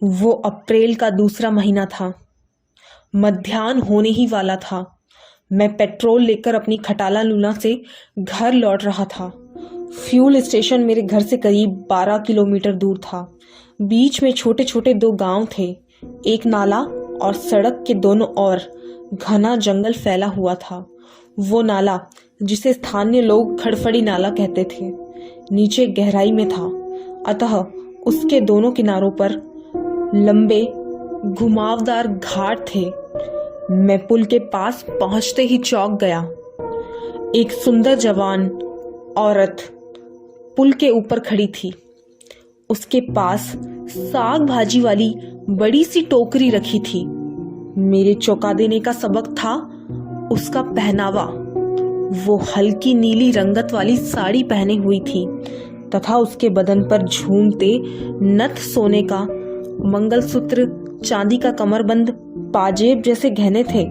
वो अप्रैल का दूसरा महीना था। मध्याह्न होने ही वाला था। मैं पेट्रोल लेकर अपनी खटाला लूना से घर लौट रहा था। फ्यूल स्टेशन मेरे घर से करीब 12 किलोमीटर दूर था। बीच में छोटे छोटे 2 गांव थे। एक नाला और सड़क के दोनों ओर घना जंगल फैला हुआ था। वो नाला, जिसे स्थानीय लोग खड़फड़ी नाला कहते थे, नीचे गहराई में था। अतः उसके दोनों किनारों पर लंबे घुमावदार घाट थे। मैं पुल के पास पहुंचते ही चौंक गया। एक सुंदर जवान औरत पुल के ऊपर खड़ी थी। उसके पास साग भाजी वाली बड़ी सी टोकरी रखी थी। मेरे चौंका देने का सबक था उसका पहनावा। वो हल्की नीली रंगत वाली साड़ी पहने हुई थी तथा उसके बदन पर झूमते नथ सोने का मंगलसूत्र, चांदी का कमरबंद, पाजेब जैसे गहने थे।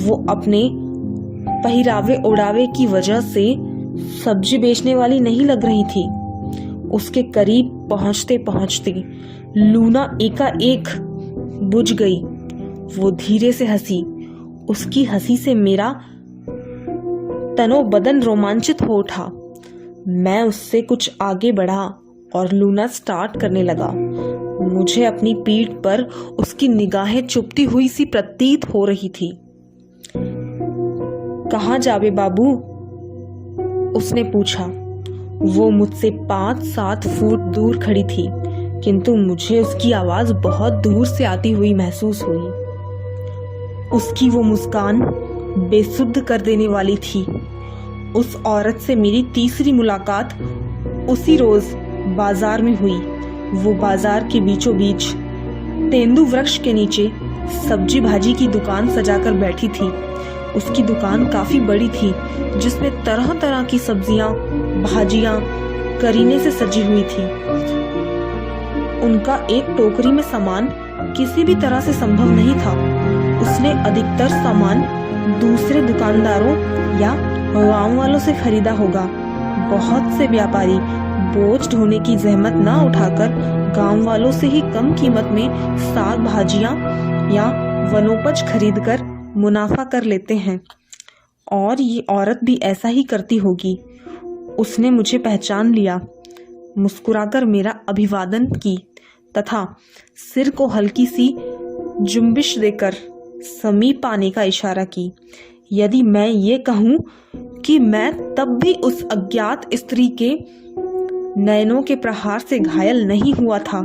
वो अपने पहरावे ओढ़ावे की वजह से सब्जी बेचने वाली नहीं लग रही थी। उसके करीब पहुंचते पहुंचते लूना एकाएक बुझ गई। वो धीरे से हंसी। उसकी हंसी से मेरा तनो बदन रोमांचित हो उठा। मैं उससे कुछ आगे बढ़ा और लूना स्टार्ट करने लगा। मुझे अपनी पीठ पर उसकी निगाहें चुभती हुई सी प्रतीत हो रही थी। कहाँ जावे बाबू? उसने पूछा। वो मुझसे 5-7 फुट दूर खड़ी थी, किंतु मुझे उसकी आवाज बहुत दूर से आती हुई महसूस हुई। उसकी वो मुस्कान बेसुध कर देने वाली थी। उस औरत से मेरी तीसरी मुलाकात उसी रोज बाजार में हुई। वो बाजार के बीचों बीच तेंदु वृक्ष के नीचे सब्जी भाजी की दुकान सजाकर बैठी थी। उसकी दुकान काफी बड़ी थी, जिसमें तरह तरह की सब्जियां, भाजियां करीने से सजी हुई थी। उनका एक टोकरी में सामान किसी भी तरह से संभव नहीं था। उसने अधिकतर सामान दूसरे दुकानदारों या गांव वालों से खरीदा होगा। बहुत से व्यापारी बोझ ढोने की जहमत ना उठाकर गांव वालों से ही कम कीमत में साग भाजियां या वनोपज खरीदकर मुनाफा कर लेते हैं, और ये औरत भी ऐसा ही करती होगी। उसने मुझे पहचान लिया, मुस्कुराकर मेरा अभिवादन की तथा सिर को हल्की सी जुम्बिश देकर समीप आने का इशारा की। यदि मैं ये कहूं कि मैं तब भी उस अज्ञात स्त्री के नयनों के प्रहार से घायल नहीं हुआ था,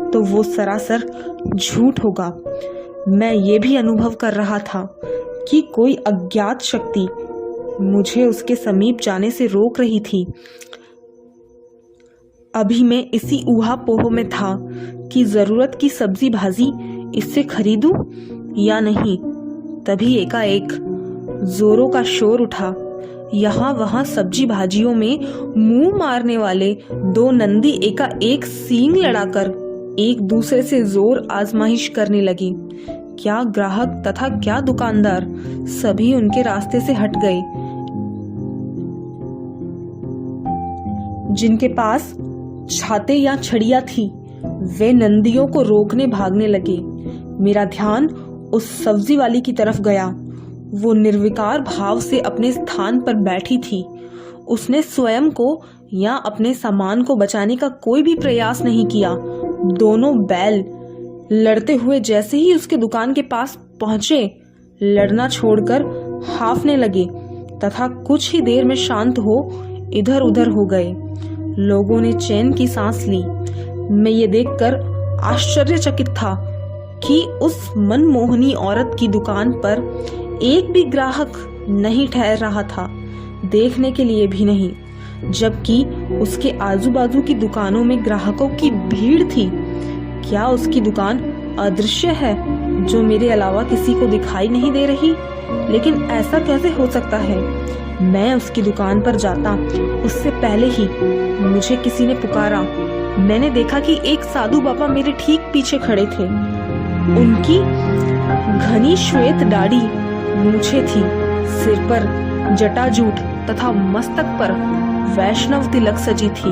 तो वो सरासर झूठ होगा। मैं ये भी अनुभव कर रहा था कि कोई अज्ञात शक्ति मुझे उसके समीप जाने से रोक रही थी। अभी मैं इसी ऊहापोह में था कि जरूरत की सब्जी भाजी इससे खरीदूं या नहीं। तभी एकाएक जोरों का शोर उठा। यहाँ वहाँ सब्जी भाजियों में मुंह मारने वाले 2 नंदी एकाएक सींग लड़ाकर एक दूसरे से जोर आजमाइश करने लगे। क्या ग्राहक तथा क्या दुकानदार, सभी उनके रास्ते से हट गए। जिनके पास छाते या छड़ियां थी, वे नंदियों को रोकने भागने लगे। मेरा ध्यान उस सब्जी वाली की तरफ गया। वो निर्विकार भाव से अपने स्थान पर बैठी थी। उसने स्वयं को या अपने सामान को बचाने का कोई भी प्रयास नहीं किया। दोनों बैल लड़ते हुए जैसे ही उसके दुकान के पास पहुंचे, लड़ना छोड़कर हाफने लगे तथा कुछ ही देर में शांत हो इधर उधर हो गए। लोगों ने चैन की सांस ली। मैं ये देखकर आश्चर्यचकित था कि उस मनमोहनी औरत की दुकान पर एक भी ग्राहक नहीं ठहर रहा था, देखने के लिए भी नहीं, जबकि उसके आजू बाजू की दुकानों में ग्राहकों की भीड़ थी। क्या उसकी दुकान अदृश्य है, जो मेरे अलावा किसी को दिखाई नहीं दे रही? लेकिन ऐसा कैसे हो सकता है? मैं उसकी दुकान पर जाता उससे पहले ही मुझे किसी ने पुकारा। मैंने देखा कि एक साधु बाबा मेरे ठीक पीछे खड़े थे। उनकी घनी श्वेत दाढ़ी मूछें थी, सिर पर जटाजूट तथा मस्तक पर वैष्णव तिलक सजी थी।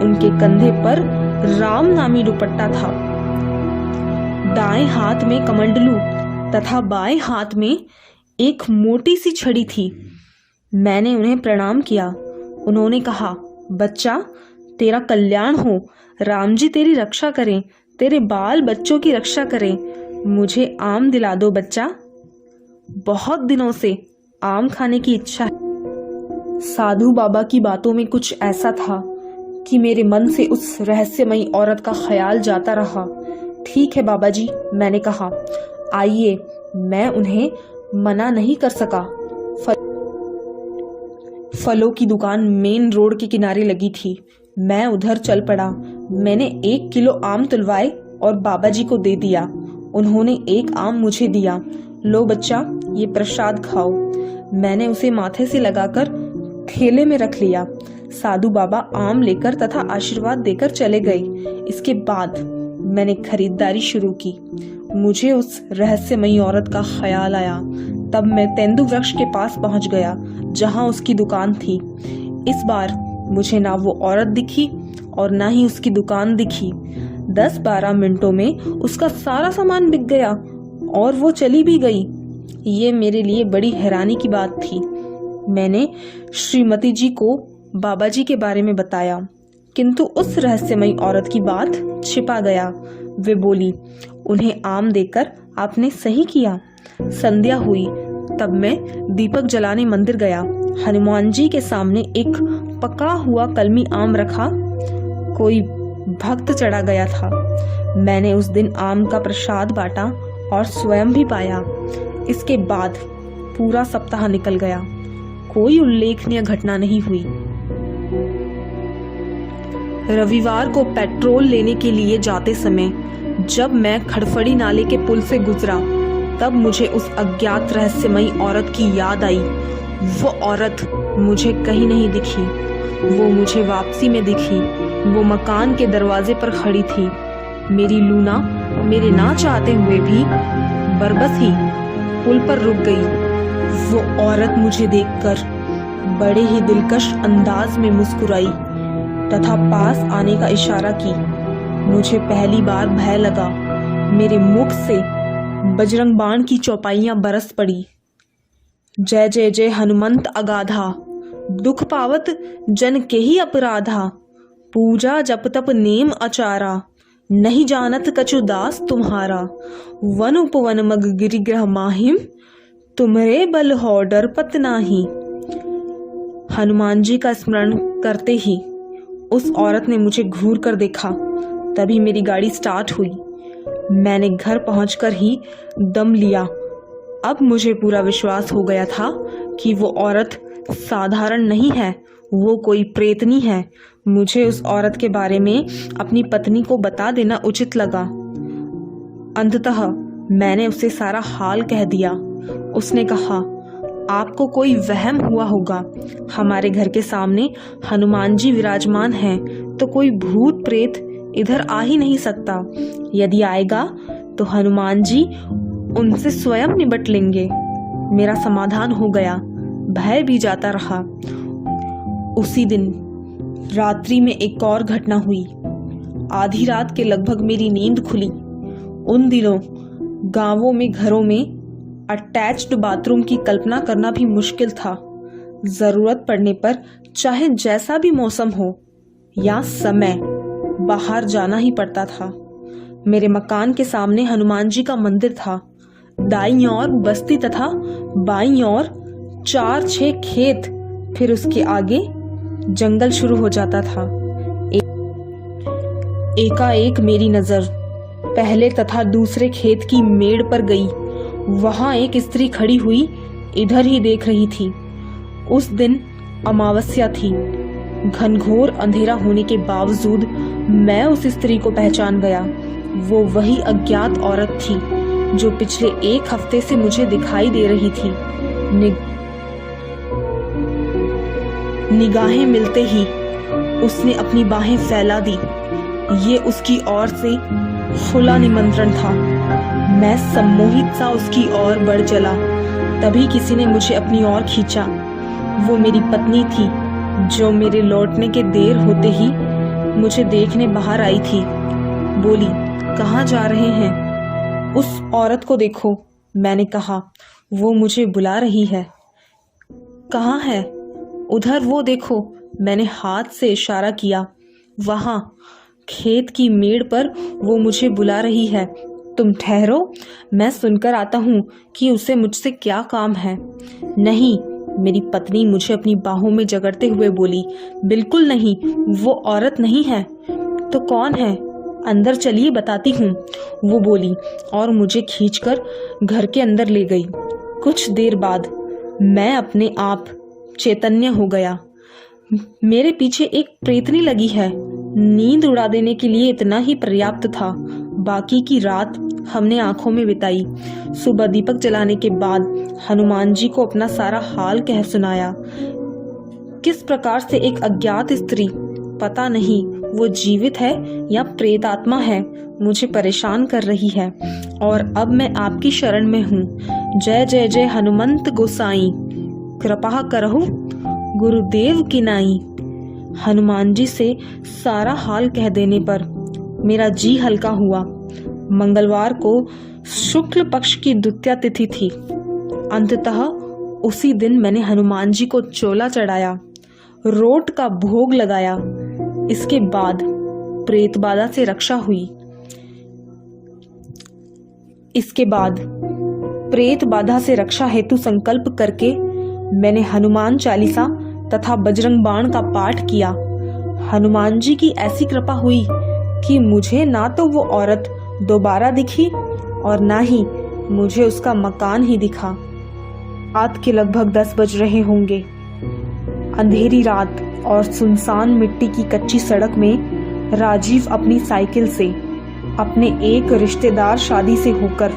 उनके कंधे पर राम नामी दुपट्टा था। दाएं हाथ में कमंडलू तथा बाएं हाथ में एक मोटी सी छड़ी थी। मैंने उन्हें प्रणाम किया। उन्होंने कहा, बच्चा, तेरा कल्याण हो, राम जी तेरी रक्षा करें, तेरे बाल बच्चों की रक्षा करें, मुझे आम दिला दो बच्चा, बहुत दिनों से आम खाने की इच्छा है। साधु बाबा की बातों में कुछ ऐसा था कि मेरे मन से उस रहस्यमयी औरत का ख्याल जाता रहा। ठीक है बाबा जी, मैंने कहा, आइए। मैं उन्हें मना नहीं कर सका। फलों की दुकान मेन रोड के किनारे लगी थी। मैं उधर चल पड़ा। मैंने 1 किलो आम तुलवाए और बाबा जी को दे दिया। उन्होंने एक आम मुझे दिया। लो बच्चा, ये प्रसाद खाओ। मैंने उसे माथे से लगाकर थैले में रख लिया। साधु बाबा आम लेकर तथा आशीर्वाद देकर चले गए। इसके बाद मैंने खरीदारी शुरू की। मुझे उस रहस्यमयी औरत का ख्याल आया। तब मैं तेंदु वृक्ष के पास पहुंच गया जहां उसकी दुकान थी। इस बार मुझे ना वो औरत दिखी और ना ही उसकी दुकान दिखी। 10-12 मिनटों में उसका सारा सामान बिक गया और वो चली भी गई। ये मेरे लिए बड़ी हैरानी की बात थी। मैंने श्रीमती जी को बाबा जी के बारे में बताया, किंतु उस रहस्यमयी औरत की बात छिपा गया। वे बोली, उन्हें आम देकर आपने सही किया। संध्या हुई। तब मैं दीपक जलाने मंदिर गया। हनुमान जी के सामने एक पका हुआ कलमी आम रखा। कोई भक्त चढ़ा गया था। मैंने उस दिन आम का प्रसाद बांटा और स्वयं भी पाया। इसके बाद पूरा सप्ताह निकल गया। कोई उल्लेखनीय घटना नहीं हुई। रविवार को पेट्रोल लेने के लिए जाते समय जब मैं खड़फड़ी नाले के पुल से गुजरा, तब मुझे उस अज्ञात रहस्यमयी औरत की याद आई। वो औरत मुझे कहीं नहीं दिखी। वो मुझे वापसी में दिखी। वो मकान के दरवाजे पर खड़ी थी। मेरी लूना मेरे ना चाहते हुए भी बरबस ही पुल पर रुक गई। वो औरत मुझे देखकर बड़े ही दिलकश अंदाज में मुस्कुराई तथा पास आने का इशारा की। मुझे पहली बार भय लगा। मेरे मुख से बजरंग बाण की चौपाइयां बरस पड़ी। जय जय जय हनुमंत अगाधा, दुख पावत जन के ही अपराधा, पूजा जप तप नेम आचारा, नहीं जानत कछु दास तुम्हारा, वन उपवन मग गिरिग्रह माहिम, तुम्हरे बल हो डर पत नाही। हनुमान जी का स्मरण करते ही उस औरत ने मुझे घूर कर देखा। तभी मेरी गाड़ी स्टार्ट हुई। मैंने घर पहुंचकर ही दम लिया। अब मुझे पूरा विश्वास हो गया था कि वो औरत साधारण नहीं है, वो कोई प्रेतनी है। मुझे उस औरत के बारे में अपनी पत्नी को बता देना उचित लगा। अंततः मैंने उसे सारा हाल कह दिया। उसने कहा, आपको कोई वहम हुआ होगा। हमारे घर के सामने हनुमान जी विराजमान हैं, तो कोई भूत प्रेत इधर आ ही नहीं सकता। यदि आएगा तो हनुमान जी उनसे स्वयं निपट लेंगे। मेरा समाधान हो गया। भय भी जाता रहा। उसी दिन रात्रि में एक और घटना हुई। आधी रात के लगभग मेरी नींद खुली। उन दिनों गांवों में घरों में अटैच्ड बाथरूम की कल्पना करना भी मुश्किल था। जरूरत पड़ने पर चाहे जैसा भी मौसम हो या समय, बाहर जाना ही पड़ता था। मेरे मकान के सामने हनुमान जी का मंदिर था। दाईं ओर बस्ती तथा बाईं ओर 4-6 खेत, फिर उसके आगे जंगल शुरू हो जाता था। एकाएक मेरी नजर पहले तथा दूसरे खेत की मेड़ पर गई। वहां एक स्त्री खड़ी हुई इधर ही देख रही थी। उस दिन अमावस्या थी। घनघोर अंधेरा होने के बावजूद मैं उस स्त्री को पहचान गया। वो वही अज्ञात औरत थी जो पिछले 1 हफ्ते से मुझे दिखाई दे रही थी। निगाहें मिलते ही उसने अपनी बाहें फैला दी। ये उसकी ओर से खुला निमंत्रण था। मैं सम्मोहित सा उसकी ओर बढ़ चला। तभी किसी ने मुझे अपनी ओर खींचा। वो मेरी पत्नी थी जो मेरे लौटने के देर होते ही मुझे देखने बाहर आई थी। बोली, कहाँ जा रहे हैं? उस औरत को देखो, मैंने कहा, वो मुझे बुला रही है। कहाँ है? उधर वो देखो, मैंने हाथ से इशारा किया। वहाँ खेत की मेड़ पर वो मुझे बुला रही है। तुम ठहरो, मैं सुनकर आता हूँ कि उसे मुझसे क्या काम है। नहीं, मेरी पत्नी मुझे अपनी बाहों में जकड़ते हुए बोली। बिल्कुल नहीं, वो औरत नहीं है। तो कौन है? अंदर चलिए, बताती हूँ, वो बोली और मुझे खींचकर घर के अंदर ले गई। कुछ देर बाद मैं अपने आप चैतन्य हो गया। मेरे पीछे एक प्रेतनी लगी है। नींद उड़ा देने के लिए इतना ही पर्याप्त था। बाकी की रात हमने आंखों में बिताई। सुबह दीपक जलाने के बाद हनुमान जी को अपना सारा हाल कह सुनाया। किस प्रकार से एक अज्ञात स्त्री, पता नहीं वो जीवित है या प्रेत आत्मा है, मुझे परेशान कर रही है। और अब मैं आपकी शरण में हूँ। जय जय जय हनुमंत गोसाई, कृपा करहु गुरुदेव की नाई। हनुमान जी से सारा हाल कह देने पर मेरा जी हल्का हुआ। मंगलवार को शुक्ल पक्ष की द्वितीया तिथि थी। अंततः उसी दिन मैंने हनुमान जी को चोला चढ़ाया, रोट का भोग लगाया। इसके बाद प्रेत बाधा से रक्षा हुई। इसके बाद प्रेत बाधा से रक्षा हेतु संकल्प करके मैंने हनुमान चालीसा तथा बजरंग बाण का पाठ किया। हनुमान जी की ऐसी कृपा हुई कि मुझे ना तो वो औरत दोबारा दिखी और ना ही मुझे उसका मकान ही दिखा। रात के लगभग 10 बज रहे होंगे। अंधेरी रात और सुनसान मिट्टी की कच्ची सड़क में राजीव अपनी साइकिल से अपने एक रिश्तेदार शादी से होकर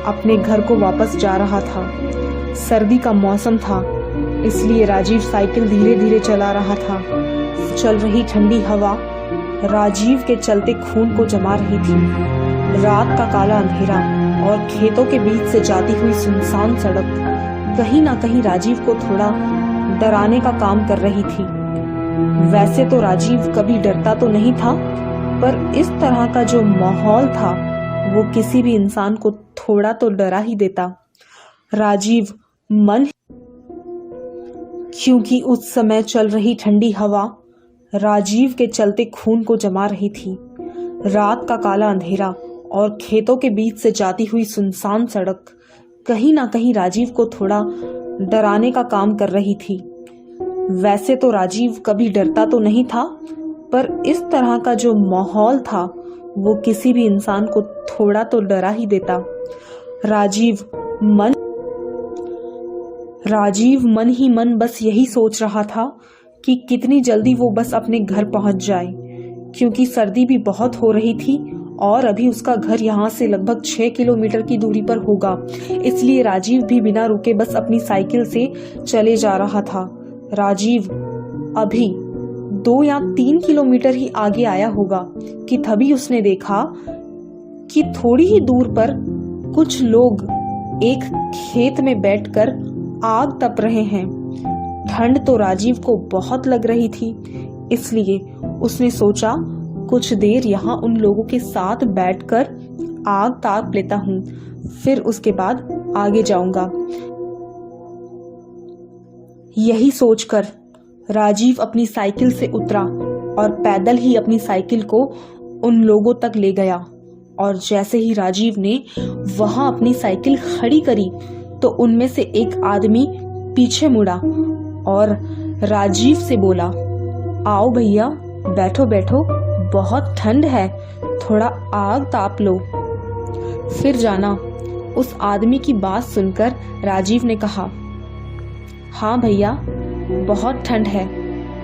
अपने घर को वापस जा रहा था। सर्दी का मौसम था, इसलिए राजीव साइकिल धीरे धीरे चला रहा था। चल रही ठंडी हवा राजीव के चलते खून को जमा रही थी। रात का काला अंधेरा और खेतों के बीच से जाती हुई सुनसान सड़क कहीं ना कहीं राजीव को थोड़ा डराने का काम कर रही थी। वैसे तो राजीव कभी डरता तो नहीं था, पर इस तरह का जो माहौल था वो किसी भी इंसान को थोड़ा तो डरा ही देता। राजीव मन, क्योंकि उस समय चल रही ठंडी हवा राजीव के चलते खून को जमा रही थी। रात का काला अंधेरा और खेतों के बीच से जाती हुई सुनसान सड़क कहीं ना कहीं राजीव को थोड़ा डराने का काम कर रही थी। वैसे तो राजीव कभी डरता तो नहीं था, पर इस तरह का जो माहौल था वो किसी भी इंसान को थोड़ा तो डरा ही देता। राजीव मन ही मन बस यही सोच रहा था कि कितनी जल्दी वो बस अपने घर पहुंच जाए, क्योंकि सर्दी भी बहुत हो रही थी और अभी उसका घर यहाँ से लगभग 6 किलोमीटर की दूरी पर होगा। इसलिए राजीव भी बिना रुके बस अपनी साइकिल से चले जा रहा था। राजीव अभी 2 या 3 किलोमीटर ही आगे आया होगा कि तभी उसने देखा कि थोड़ी ही दूर पर कुछ लोग एक खेत में बैठकर आग तप रहे हैं। ठंड तो राजीव को बहुत लग रही थी, इसलिए उसने सोचा कुछ देर यहाँ उन लोगों के साथ बैठकर आग ताप लेता हूँ, फिर उसके बाद आगे जाऊंगा। यही सोचकर राजीव अपनी साइकिल से उतरा और पैदल ही अपनी साइकिल को उन लोगों तक ले गया। और जैसे ही राजीव ने वहां अपनी साइकिल खड़ी करी तो उनमें से एक आदमी पीछे मुड़ा और राजीव से बोला, आओ भैया, बैठो बैठो, बहुत ठंड है, थोड़ा आग ताप लो, फिर जाना। उस आदमी की बात सुनकर राजीव ने कहा, हाँ भैया, बहुत ठंड है।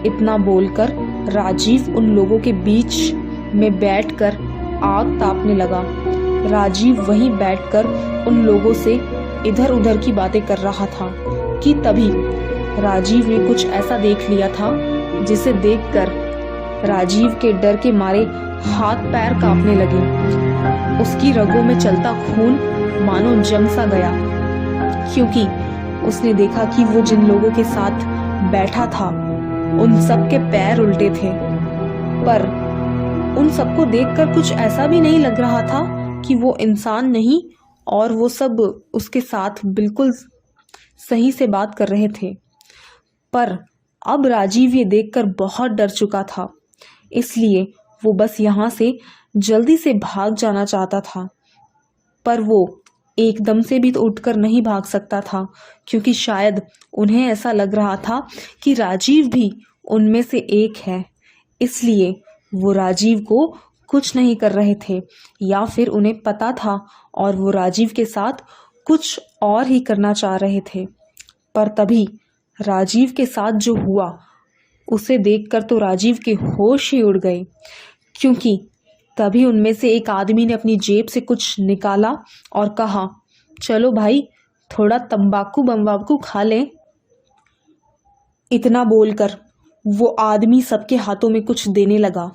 इतना बोलकर राजीव उन लोगों के बीच में बैठकर आग तापने लगा। राजीव वहीं बैठकर उन लोगों से इधर उधर की बातें कर रहा था कि तभी राजीव ने कुछ ऐसा देख लिया था जिसे देखकर राजीव के डर के मारे हाथ पैर कांपने लगे। उसकी रगों में चलता खून मानो जम सा गया, क्योंकि उसने देखा कि वो जिन लोगों के साथ बैठा था उन सब के पैर उल्टे थे, पर उन सबको देखकर कुछ ऐसा भी नहीं लग रहा था कि वो इंसान नहीं और वो सब उसके साथ बिल्कुल सही से बात कर रहे थे। पर अब राजीव ये देखकर बहुत डर चुका था, इसलिए वो बस यहाँ से जल्दी से भाग जाना चाहता था। पर वो एकदम से भी तो उठकर नहीं भाग सकता था, क्योंकि शायद उन्हें ऐसा लग रहा था कि राजीव भी उनमें से एक है। इसलिए वो राजीव को कुछ नहीं कर रहे थे, या फिर उन्हें पता था और वो राजीव के साथ कुछ और ही करना चाह रहे थे। पर तभी राजीव के साथ जो हुआ उसे देखकर तो राजीव के होश ही उड़ गए, क्योंकि तभी उनमें से एक आदमी ने अपनी जेब से कुछ निकाला और कहा, चलो भाई थोड़ा तंबाकू बम्बाकू खा लें। इतना बोलकर वो आदमी सबके हाथों में कुछ देने लगा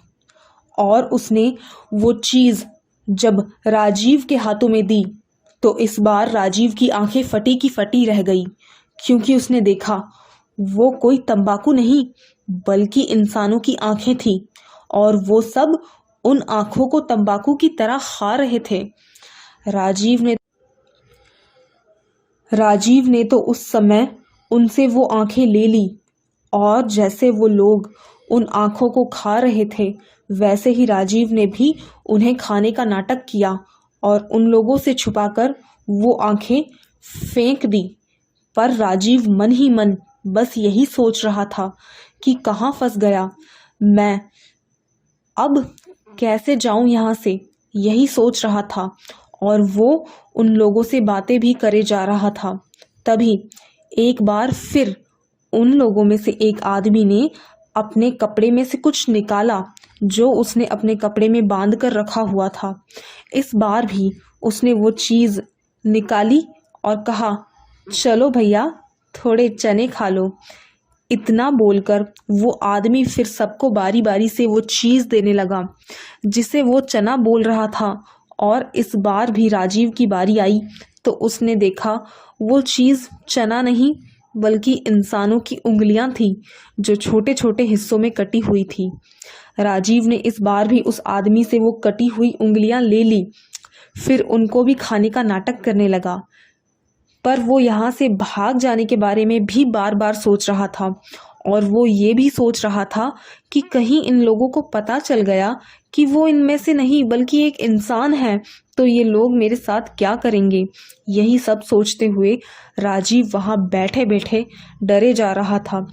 और उसने वो चीज जब राजीव के हाथों में दी तो इस बार राजीव की आंखें फटी की फटी रह गई, क्योंकि उसने देखा वो कोई तंबाकू नहीं बल्कि इंसानों की आंखें थी और वो सब उन आंखों को तंबाकू की तरह खा रहे थे। राजीव ने तो उस समय उनसे वो आंखें ले ली और जैसे वो लोग उन आंखों को खा रहे थे वैसे ही राजीव ने भी उन्हें खाने का नाटक किया और उन लोगों से छुपाकर वो आंखें फेंक दी। पर राजीव मन ही मन बस यही सोच रहा था कि कहाँ फंस गया मैं, अब कैसे जाऊं यहाँ से, यही सोच रहा था और वो उन लोगों से बातें भी करे जा रहा था। तभी एक बार फिर उन लोगों में से एक आदमी ने अपने कपड़े में से कुछ निकाला जो उसने अपने कपड़े में बांध कर रखा हुआ था। इस बार भी उसने वो चीज़ निकाली और कहा, चलो भैया थोड़े चने खा लो। इतना बोलकर वो आदमी फिर सबको बारी बारी से वो चीज़ देने लगा जिसे वो चना बोल रहा था। और इस बार भी राजीव की बारी आई तो उसने देखा वो चीज़ चना नहीं बल्कि इंसानों की उंगलियां थी जो छोटे छोटे हिस्सों में कटी हुई थी। राजीव ने इस बार भी उस आदमी से वो कटी हुई उंगलियां ले ली, फिर उनको भी खाने का नाटक करने लगा। पर वो यहाँ से भाग जाने के बारे में भी बार बार सोच रहा था और वो ये भी सोच रहा था कि कहीं इन लोगों को पता चल गया कि वो इनमें से नहीं बल्कि एक इंसान है तो ये लोग मेरे साथ क्या करेंगे। यही सब सोचते हुए राजीव वहाँ बैठे बैठे डरे जा रहा था।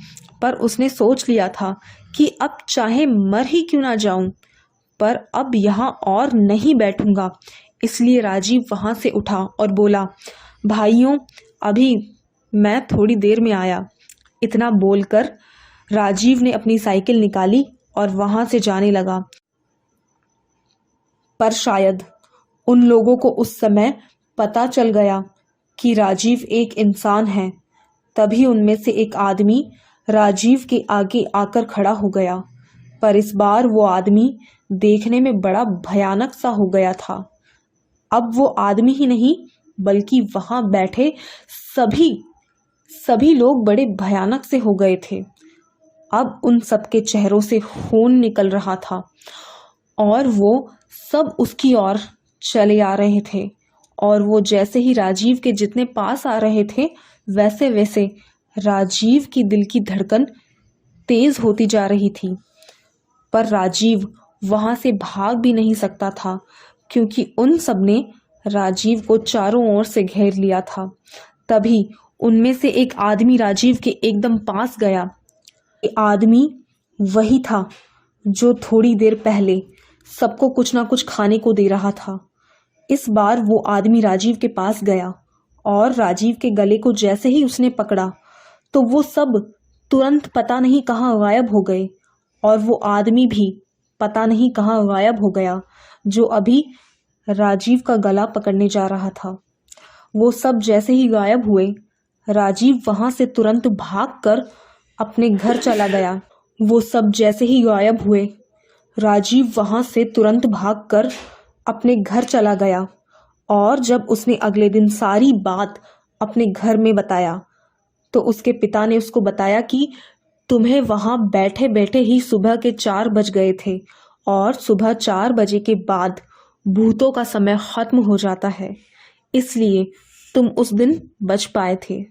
पर उसने सोच लिया था कि अब चाहे मर ही क्यों ना जाऊं, पर अब यहाँ और नहीं बैठूंगा। इसलिए राजीव वहाँ से उठा और बोला, भाइयों अभी मैं थोड़ी देर में आया। इतना बोलकर राजीव ने अपनी साइकिल निकाली और वहां से जाने लगा। पर शायद उन लोगों को उस समय पता चल गया कि राजीव एक इंसान है। तभी उनमें से एक आदमी राजीव के आगे आकर खड़ा हो गया। पर इस बार वो आदमी देखने में बड़ा भयानक सा हो गया था। अब वो आदमी ही नहीं बल्कि वहां बैठे सभी लोग बड़े भयानक से हो गए थे। अब उन सबके चेहरों से खून निकल रहा था और वो सब उसकी ओर चले आ रहे थे। और वो जैसे ही राजीव के जितने पास आ रहे थे वैसे वैसे राजीव की दिल की धड़कन तेज होती जा रही थी। पर राजीव वहां से भाग भी नहीं सकता था, क्योंकि उन सब ने राजीव को चारों ओर से घेर लिया था। तभी उनमें से एक आदमी राजीव के एकदम पास गया। ये आदमी वही था जो थोड़ी देर पहले सबको कुछ ना कुछ खाने को दे रहा था। इस बार वो आदमी राजीव के पास गया और राजीव के गले को जैसे ही उसने पकड़ा तो वो सब तुरंत पता नहीं कहाँ गायब हो गए और वो आदमी भी पता नहीं कहाँ गायब हो गया जो अभी राजीव का गला पकड़ने जा रहा था। वो सब जैसे ही गायब हुए राजीव वहां से तुरंत भागकर अपने घर चला गया। वो सब जैसे ही गायब हुए राजीव वहां से तुरंत भागकर अपने घर चला गया। और जब उसने अगले दिन सारी बात अपने घर में बताया तो उसके पिता ने उसको बताया कि तुम्हें वहां बैठे बैठे ही सुबह के 4 बज गए थे और सुबह 4 बजे के बाद भूतों का समय खत्म हो जाता है, इसलिए तुम उस दिन बच पाए थे।